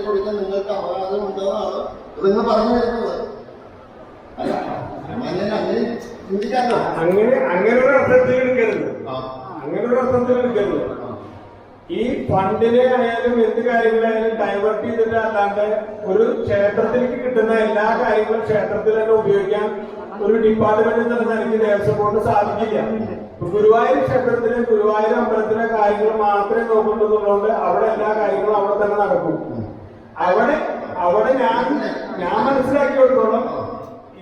കൊടുക്കാൻ നിങ്ങൾക്ക് അവകാശം ഉണ്ടെന്നാണ് നിങ്ങൾ പറഞ്ഞു വരുന്നത്. അല്ല അങ്ങനെ ചിന്തിക്കാമല്ലോ. അങ്ങനൊരു അർത്ഥത്തിൽ എടുക്കരുത്. അങ്ങനൊരു അർത്ഥത്തിൽ എടുക്കരുത്. ഈ ഫണ്ടിനെ ആയാലും എന്ത് കാര്യങ്ങളായാലും ഡൈവേർട്ട് ചെയ്തിട്ട് അല്ലാണ്ട് ഒരു ക്ഷേത്രത്തിലേക്ക് കിട്ടുന്ന എല്ലാ കാര്യങ്ങളും ക്ഷേത്രത്തിൽ തന്നെ ഉപയോഗിക്കാൻ ഒരു ഡിപ്പാർട്ട്മെന്റ് എന്ന നിലയ്ക്ക് ദേവസ്വം ബോർഡ് സാധിക്കില്ല. ഗുരുവായൂർ ക്ഷേത്രത്തിലെ ഗുരുവായൂർ അമ്പലത്തിലെ കാര്യങ്ങൾ മാത്രമേ നോക്കുന്നുള്ളതുകൊണ്ട് അവിടെ എല്ലാ കാര്യങ്ങളും അവിടെ തന്നെ നടക്കും. അവിടെ ഞാൻ മനസ്സിലാക്കിയെടുത്തോളം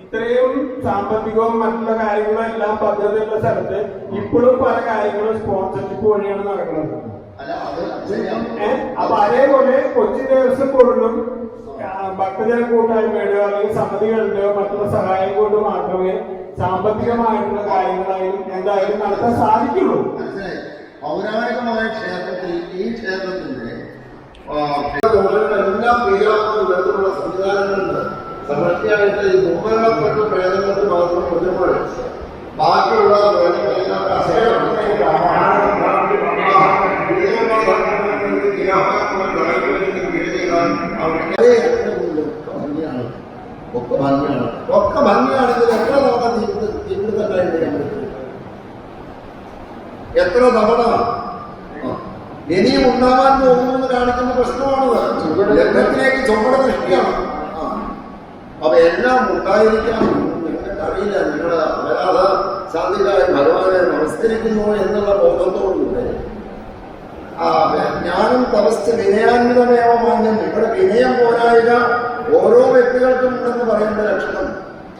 ഇത്രയും സാമ്പത്തികവും മറ്റുള്ള കാര്യങ്ങളും എല്ലാം പദ്ധതിയുള്ള സ്ഥലത്ത് ഇപ്പോഴും പല കാര്യങ്ങളും സ്പോൺസർഷിപ്പ് വഴിയാണ് നടക്കുന്നത്. അപ്പൊ അതേപോലെ കൊച്ചി ദേവസ്വം ബോർഡിലും ഭക്തജന കൂട്ടായ്മയുടെയോ അല്ലെങ്കിൽ സമിതികളുടെയോ മറ്റുള്ള സഹായം കൊണ്ട് മാത്രമേ സാമ്പത്തികമായിട്ടുള്ള കാര്യങ്ങളായാലും എന്തായാലും നടത്താൻ സാധിക്കുള്ളൂ. പൗരാണികമായ ക്ഷേത്രത്തിൽ ഈ ക്ഷേത്രത്തിന്റെ എല്ലാ ക്രിയാത്മക തരത്തിലുള്ള സംവിധാനങ്ങളുണ്ട്. സമൃദ്ധിയായിട്ട് ഈ ബഹുമാനപ്പെട്ട പ്രേതങ്ങൾക്ക് മാത്രം കൊല്ലുമ്പോൾ ബാക്കിയുള്ള ഒക്കെ ഭംഗിയാണെങ്കിൽ എത്ര തവണ ജീവിതത്തിലായിട്ട് എത്ര തവണ ഇനിയും ഉണ്ടാവാൻ പോകുമെന്ന് കാണിക്കുന്ന പ്രശ്നമാണത്. ലഗ്നത്തിലേക്ക് ചുമട ദൃഷ്ടിയാണ്. അപ്പൊ എല്ലാം ഉണ്ടായിരിക്കാം. നിങ്ങൾക്കറിയില്ല, നിങ്ങള് അപരാധ ശാന്തിക്കായി ഭഗവാനെ നമസ്കരിക്കുന്നു എന്നുള്ള ബോധത്തോടുകൂടെ ഞാനും തപസ് വിനയാന്വിതമേവ മാന്യം. ഇവിടെ വിനയം പോരായിക ഓരോ വ്യക്തികൾക്കും ഉണ്ടെന്ന് പറയുന്ന ലക്ഷണം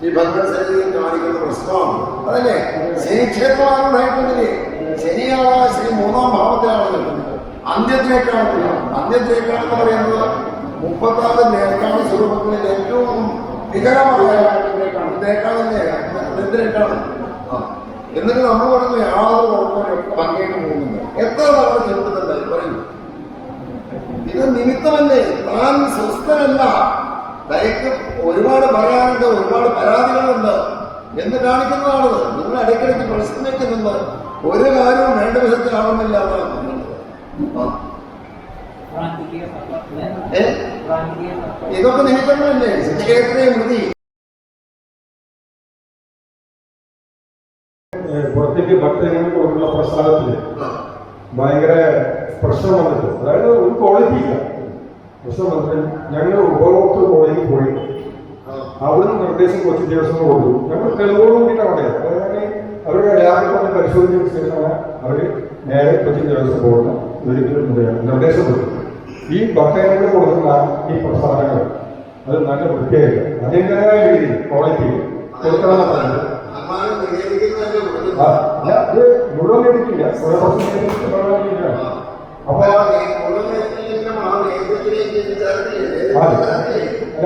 ഈ ഭഗവത് ശരീരം കാണിക്കുന്ന പ്രശ്നമാണ്. അതല്ലേ ശനിക്ഷേത്രമാണ് ഉണ്ടായിട്ടുണ്ടെങ്കിൽ ശനിയാവാ ശ്രീ 3-ാം ഭാവത്തിലാണല്ലോ. അന്ത്യത്തിലേക്കാണെന്ന് പറയുന്നത് 30-ാമത്തെ നേർക്കാണ് സ്വരൂപങ്ങളിൽ ഏറ്റവും വികരമായ േക്കാണ്. എന്നിട്ട് നമ്മൾ പറഞ്ഞു യാതൊരു കുഴപ്പമില്ല, പങ്കേറ്റ് പോകുന്നുണ്ട്. എത്ര തവണ ചെറുപ്പത്തുണ്ടായി പറയൂ. ഇത് നിമിത്തമല്ലേ, താൻ സ്വസ്ഥനല്ല, തനിക്ക് ഒരുപാട് പറയാനുണ്ട്, ഒരുപാട് പരാതികളുണ്ട് എന്ന് കാണിക്കുന്നതാണത്. നിങ്ങൾ ഇടയ്ക്കിടയ്ക്ക് പ്രശ്നിക്കുന്നത് ഒരു കാര്യവും വേണ്ട വിധത്തിലാവുന്നില്ല എന്നാണ്. ഇതൊക്കെ നിമിത്തങ്ങളല്ലേ. ക്ഷേത്രേ മൃതി പുറത്തേക്ക് ഭക്തജനങ്ങൾക്ക് കൊടുക്കുന്ന പ്രസാദത്തില് ഭയങ്കര പ്രശ്നം വന്നിട്ട്, അതായത് ഒരു ക്വാളിറ്റി ഇല്ല. പ്രശ്നം വന്നിട്ട് ഞങ്ങൾ ഉപഭോക്തൃ കോടതിയിൽ പോയി അവിടുന്ന് നിർദ്ദേശം കൊച്ചി ദേവസ്വം കൊടുത്തു. ഞങ്ങൾ തെളിവോട് കൂടിയിട്ടാണ് പറയുന്നത്. അതായത് അവരുടെ ലാഭം പരിശോധിച്ചതിന് ശേഷമാണ് അവർ നേരെ കൊച്ചി ദേവസ്വം ബോർഡിന് ഒരിക്കലും നിർദ്ദേശം കൊടുത്തു. ഈ ഭക്തജനങ്ങൾ കൊടുക്കുന്ന ഈ പ്രസാദങ്ങൾ അത് നല്ല വൃത്തിയായില്ല, അതിൻ്റെതായ രീതിയിൽ ക്വാളിറ്റി കൊടുക്കണമെന്ന് പറഞ്ഞത്. അത് മുഴുവൻ എടുക്കില്ല, അപ്പൊ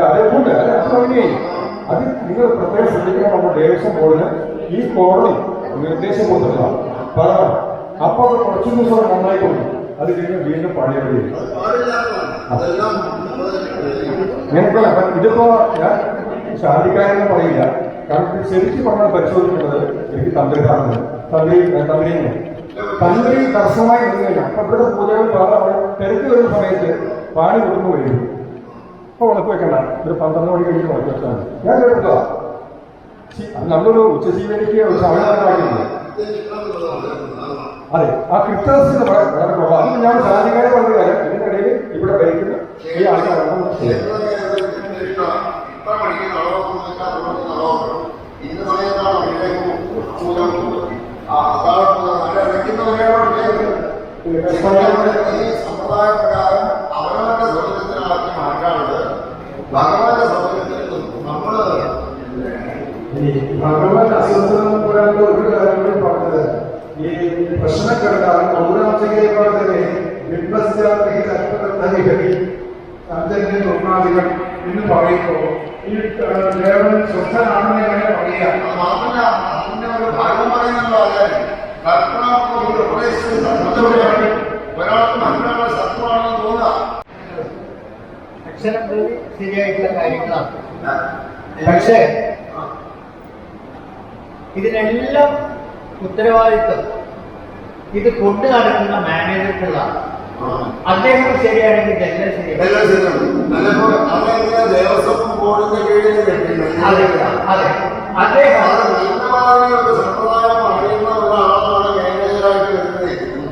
അതേപോലെ അത് നിങ്ങൾ പ്രത്യേകം ശ്രദ്ധിക്കണം. നമ്മൾ ദേവസ്വം ബോർഡിന് ഈ കോടതി നിർദ്ദേശം കൊടുത്തില്ല പറയണം. അപ്പൊ അത് കുറച്ചു ദിവസം നന്നായിട്ടുണ്ട്, അത് കഴിഞ്ഞ് വീണ്ടും പഴയപടി. ഞങ്ങൾക്കല്ല, ഇതിപ്പോ ഞാൻ ശാന്തിക്കാരെന്ന് പറയില്ല, കാരണം ശരിക്കും പറഞ്ഞാൽ പരിശോധിക്കുന്നത് എനിക്ക് തന്ത്രിതാണ്. തന്ത്രി കർശനമായി നിന്നില്ല. അപ്പൊ ഇവിടെ പൂജകൾ തിരക്ക് വരുന്ന സമയത്ത് പാണി കൊടുന്നു വരും. അപ്പൊ ഉണക്ക് വെക്കണ്ട, ഒരു 12 മണി കഴിഞ്ഞിട്ട് ഉണക്ക് വെച്ചാണ് ഞാൻ കേട്ടോ. നല്ലൊരു ഉച്ചജീവനിക്ക് ഒരു സമയം ഉണ്ടാക്കിയിട്ടുണ്ട്. അതെ, ആ കൃത്യസ്ഥിതി വളരെ കുറവ്. അത് ഞാൻ ശാന്തിക്കാരെ പറഞ്ഞ കാര്യം ഇതിനിടയിൽ ഇവിടെ ഭരിക്കുന്ന ഈ ആൾക്കാരാണ്. സമ്പ്രദായപ്രകാരം അവരവരുടെ സൗകര്യത്തിനാക്കി മാറ്റാറുണ്ട്. ഭഗവാന്റെ സൗകര്യത്തിൽ നമ്മള് ഭഗവാൻ അസുഖം പോരാണ്ട് ഒരു കാര്യം കൂടി പറഞ്ഞത്, ഈ പ്രശ്നക്കെടുക്കാൻ പൗരാചികയെപ്പോലെ തന്നെ നിർമ്മാതികൾ എന്ന് പറയുമ്പോൾ ഈ ദേവൻ സ്വസ്ഥനാണെന്ന് എങ്ങനെ പറയുക? മാത്രമല്ല അതിന്റെ ഒരു ഭാഗം പറയുന്നല്ലോ. ഒരാൾക്ക് മറ്റൊരാളുടെ ശത്രുവാണെന്ന് തോന്നുക അക്ഷരത്തിൽ ശരിയായിട്ടുള്ള കാര്യങ്ങളാണ്. പക്ഷേ ഇതിനെല്ലാം ഉത്തരവാദിത്വം ഇത് കൊണ്ടു നടക്കുന്ന മാനേജർക്കുള്ള അദ്ദേഹം ശരിയാണെങ്കിൽ എല്ലാം ശരിയാണ്. എല്ലാം ശരിയാണ്. അതിപ്പോ അതെങ്ങനെ ദേവസ്വം ബോർഡിന്റെ കീഴിൽ അതെ അതെ അദ്ദേഹം നിയമമാതിരിയൊക്കെ സമ്പ്രദായം അറിയുന്ന ഒരാളാണ് മാനേജറായിട്ട് വരുന്നത്.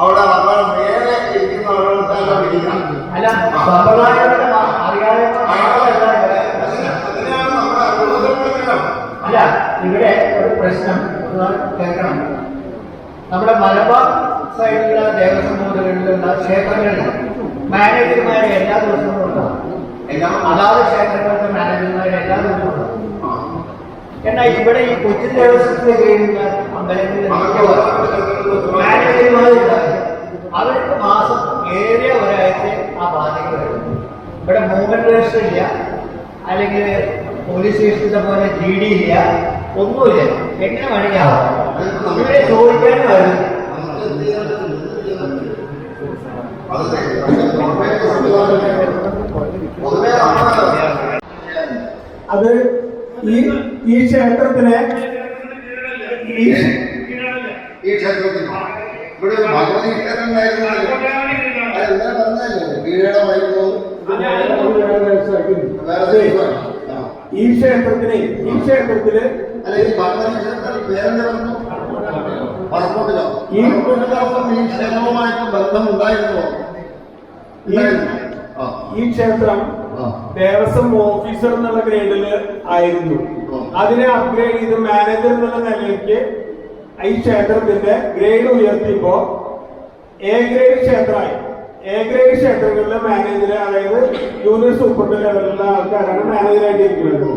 അവിടെ നമ്മൾ മേലെ ഇരിക്കുന്ന ആളുകൾക്കാണ് വിളിക്കാം. അല്ല സമ്പ്രദായങ്ങളുടെ അറിയാതെ അതിനെയാണ് നമ്മുടെ അനുഭവം. അല്ല ഇവിടെ ഒരു പ്രശ്നം കേൾക്കണം. നമ്മുടെ മലബാർ സൈഡിലുള്ള ദേവസ്വം ബോർഡുകളിലുള്ള ക്ഷേത്രങ്ങളിൽ മാനേജർമാരെ എല്ലാ ദിവസവും ഉണ്ടാവും. അതാത് ക്ഷേത്രങ്ങളുടെ മാനേജർമാരെ എല്ലാ ദിവസവും ഉണ്ടാവും. എന്നാൽ ഇവിടെ ഈ കൊച്ചിൻ ദേവസ്വത്തിന്റെ കീഴിലുള്ള അമ്പലങ്ങളിൽ മാനേജർമാരുണ്ടാകും. അവർക്ക് മാസം ഏറിയ ഒരാഴ്ച ആ ബാധ്യത വരും. ഇവിടെ മൂവ്മെന്റ് രജിസ്റ്റർ ഇല്ല, അല്ലെങ്കിൽ പോലീസ് സ്റ്റേഷന്റെ പോലെ GD ഇല്ല, ഒന്നുമില്ല. എങ്ങനെ വേണമെങ്കിൽ ഇവരെ ചോദിക്കാൻ വരും. അത് ഈ ക്ഷേത്രത്തിലെ ഈ ക്ഷേത്രത്തിൽ ഇവിടെ ഒരു ഭഗവതി ക്ഷേത്രം എന്താ പറഞ്ഞല്ലോ വീടമായിരുന്നു. ഈ ക്ഷേത്രത്തില് അല്ല ഈ ഭഗവതി ക്ഷേത്രത്തിൽ പേരെന്താ പറഞ്ഞു? പാസ്പോർട്ടിലോ ഈ ക്ഷേത്രവുമായിട്ട് ബന്ധമുണ്ടായിരുന്നോ? ഈ ക്ഷേത്രം ദേവസ്വം ഓഫീസർ എന്നുള്ള ഗ്രേഡില് ആയിരുന്നു. അതിനെ അപ്ഗ്രേഡ് ചെയ്ത് മാനേജർ എന്നുള്ള നിലയ്ക്ക് ഈ ക്ഷേത്രത്തിന്റെ ഗ്രേഡ് ഉയർത്തിയപ്പോ A ഗ്രേഡ് ക്ഷേത്രമായി. A ഗ്രേഡ് ക്ഷേത്രങ്ങളിലെ മാനേജർ, അതായത് ജൂനിയർ സൂപ്രണ്ട് ലെവലിലുള്ള ആൾക്കാരാണ് മാനേജറായിട്ട് ഇരിക്കുന്നത്.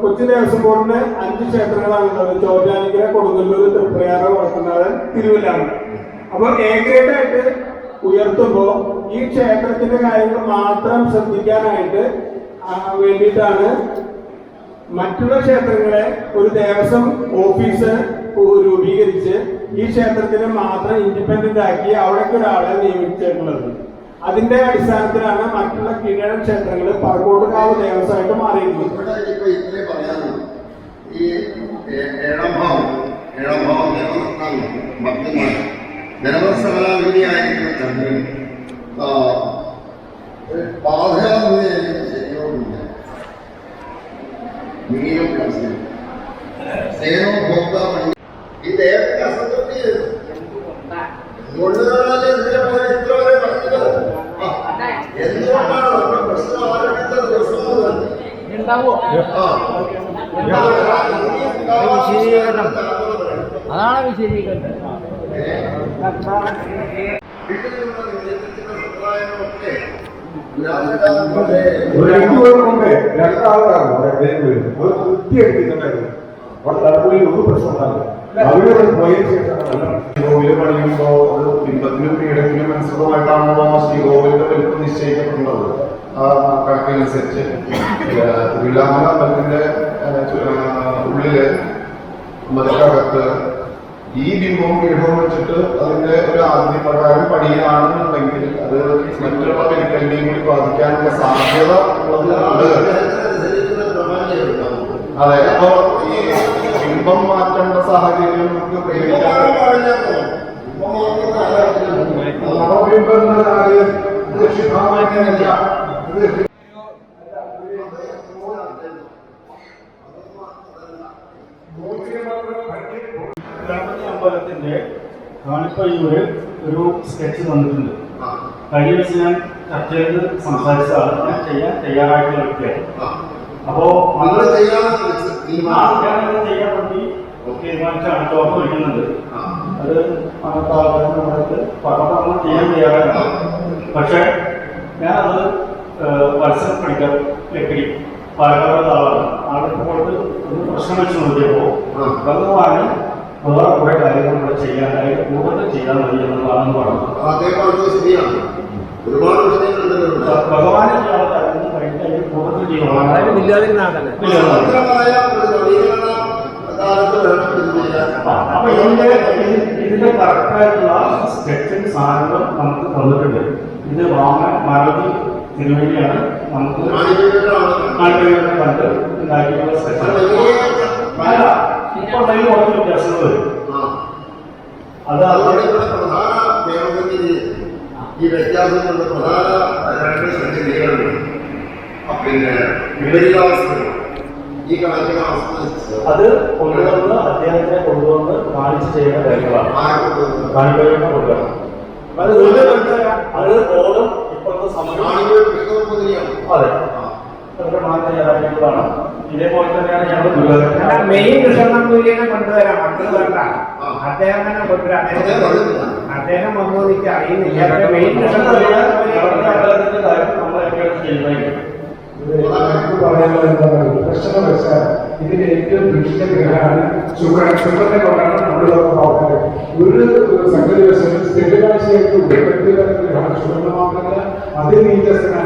കൊച്ചി ദേവസ്വം ബോർഡിന് 5 ക്ഷേത്രങ്ങളാണുള്ളത്. ചോറ്റാനിക്കര, കൊടുങ്ങല്ലൂർ, തൃപ്രയാറ്, വടക്കുന്നാഥൻ, തിരുവല്ലാമല. അപ്പൊ A ഗ്രേഡായിട്ട് ഉയർത്തുമ്പോ ഈ ക്ഷേത്രത്തിന്റെ കാര്യങ്ങൾ മാത്രം ശ്രദ്ധിക്കാനായിട്ട് വേണ്ടിയിട്ടാണ് മറ്റുള്ള ക്ഷേത്രങ്ങളെ ഒരു ദേവസ്വം ഓഫീസ് രൂപീകരിച്ച് ഈ ക്ഷേത്രത്തിനെ മാത്രം ഇൻഡിപെൻഡന്റ് ആക്കി അവിടേക്ക് ഒരാളെ നിയമിച്ചിട്ടുള്ളത്. അതിന്റെ അടിസ്ഥാനത്തിലാണ് മറ്റുള്ള കീഴടൻ ക്ഷേത്രങ്ങൾ പറക്കോട്ടുകാവ് ദേവസ്വമായിട്ട് മാറിയിരിക്കുന്നത്. ഇവിടെ ഇപ്പൊ ഇത്രയും പറയാനുള്ളൂ. ഈ ഏഴംഭാവം ഭക്തന്മാർ ജനവത്സകലാവിധിയായിരിക്കുന്ന ചന്ദ്രൻ ബാധയാകുന്ന ശരിയോടില്ല. നീലും കർശനം സേനോ ഭോക്ത ഈ ദേവത്തെ അസംതൃപ്തി കൊണ്ടുവരാതെ ഇതിനെ പോലെ ഇത്ര വരെ പറഞ്ഞത് എന്തുകൊണ്ടാണ് നമ്മുടെ പ്രശ്നം ആരംഭിച്ച ദിവസം മുതൽ അതാണ് വിശദീകരണം. ഒരു പ്രശ്നമുണ്ടാകും. അവിടെ പോയതിനു ശേഷം ശ്രീകോവില് പണിയുമ്പോ ബിംബത്തിനും പീഠത്തിനും അനുസൃതമായിട്ടാണല്ലോ ശ്രീകോവിലിന്റെ വലിപ്പം നിശ്ചയിക്കപ്പെടുന്നത്. ആ കണക്കനുസരിച്ച് തിരുവില്ലാമല അമ്പലത്തിന്റെ ഉള്ളില് അമ്പലത്തിനകത്ത് ഈ ബിംബവും പീഠവും വെച്ചിട്ട് അതിന്റെ ഒരു ആദ്യ പ്രകാരം പണിയാണെന്നുണ്ടെങ്കിൽ അത് മറ്റുള്ള പെരുക്കലിനെയും കൂടി ബാധിക്കാനുള്ള സാധ്യത ഉള്ളത്. അതെ, അപ്പൊ ഈ ബിംബം മാറ്റേണ്ട സാഹചര്യം നമുക്ക് അമ്പലത്തിന്റെ കാണിപ്പയ്യൂര് ഒരു സ്കെച്ച് തന്നിട്ടുണ്ട്. കഴിഞ്ഞ ദിവസം ഞാൻ ചർച്ച ചെയ്ത് സംസാരിച്ച ആള് ഞാൻ ചെയ്യാൻ തയ്യാറായിട്ടുള്ള വ്യക്തിയാണ്. അപ്പോ ചെയ്യാൻ വേണ്ടി തീരുമാനിച്ചാണ് ടോപ്പ് വയ്ക്കുന്നുണ്ട്. അത് അന്നത്തെ ആൾക്കാർക്ക് നമ്മൾക്ക് പഠനം ചെയ്യാൻ തയ്യാറായിട്ടാണ്. പക്ഷെ ഞാനത് മത്സരം പഠിക്കാൻ ലക്കിടി പാലക്കാട് ആളാണ്. ആൾക്ക് പോയിട്ട് ഒരു പ്രശ്നം വെച്ച് നോക്കിയപ്പോൾ ഭഗവാന് വേറെ കുറെ കാര്യങ്ങൾ ഇവിടെ ചെയ്യാൻ കൂടുതൽ ചെയ്താൽ മതി എന്നുള്ളതാണെന്ന് പറഞ്ഞു. ഭഗവാനെ ചെയ്യാതെ കാര്യങ്ങൾ കഴിഞ്ഞാൽ കൂടുതൽ ചെയ്യണം. അപ്പൊ ഇതിന്റെ കറക്റ്റായിട്ടുള്ള സ്ട്രക്ചർ സാധനങ്ങൾ നമുക്ക് തന്നിട്ടുണ്ട്. ഇത് മരതി തിരുവഴിയാണ് നമുക്ക് കണ്ട് ഉണ്ടാക്കിയിട്ടുള്ള സ്ട്രക്ചർ. ഇപ്പൊ ഉണ്ടെങ്കിൽ കുറച്ച് വ്യത്യാസങ്ങൾ വരും. അത് ഈ വ്യത്യാസങ്ങളുടെ പ്രധാന രണ്ട് സംഗതികളുണ്ട്. പിന്നെ വിപരീതാവസ്ഥകൾ ഈ കാണിക്കുന്ന അവസ്ഥ അത് കൊണ്ടുവന്ന് അദ്ദേഹത്തിനെ കൊണ്ടുവന്ന് കാണിച്ച് ചെയ്യുന്ന കാര്യങ്ങളാണ്. കാണിക്കുന്ന കൊടുക്കണം. അത് ഓടും ഇപ്പോഴത്തെ സമയം. അതെ, അതൊക്കെ മാറ്റം കാര്യങ്ങളാണ്. ഇതേപോലെ തന്നെയാണ് ഞങ്ങൾ മെയിൻ കൃഷ്ണനമ്പൂരിനെ കൊണ്ടുവരാം, മക്കൾ വേണ്ട, അദ്ദേഹം തന്നെ കൊണ്ടുവരാം. അദ്ദേഹം വന്നു എനിക്ക് അറിയുന്നില്ല. മെയിൻ അമ്പലത്തിന്റെ കാര്യം നമ്മളൊക്കെയാണ് ചെയ്യുന്നത്. പറയാനുള്ളത് എന്താണ്? പ്രശ്നം വെച്ചാൽ ഇതിന്റെ ഏറ്റവും ദുഷ്ടഗ്രഹമാണ് ശുക്രനെ കൊണ്ടാണ് നമ്മളിതൊക്കെ നോക്കുന്നത്. ഒരു സംഗതി വെച്ചാൽ സ്ഥിരരാശിയായിട്ട് ഉപയോഗപ്പെടുത്തിയ ഗ്രഹമാണ് ശുക്രനെ മാത്രമല്ല അതിനീചസ്ഥനാണ്.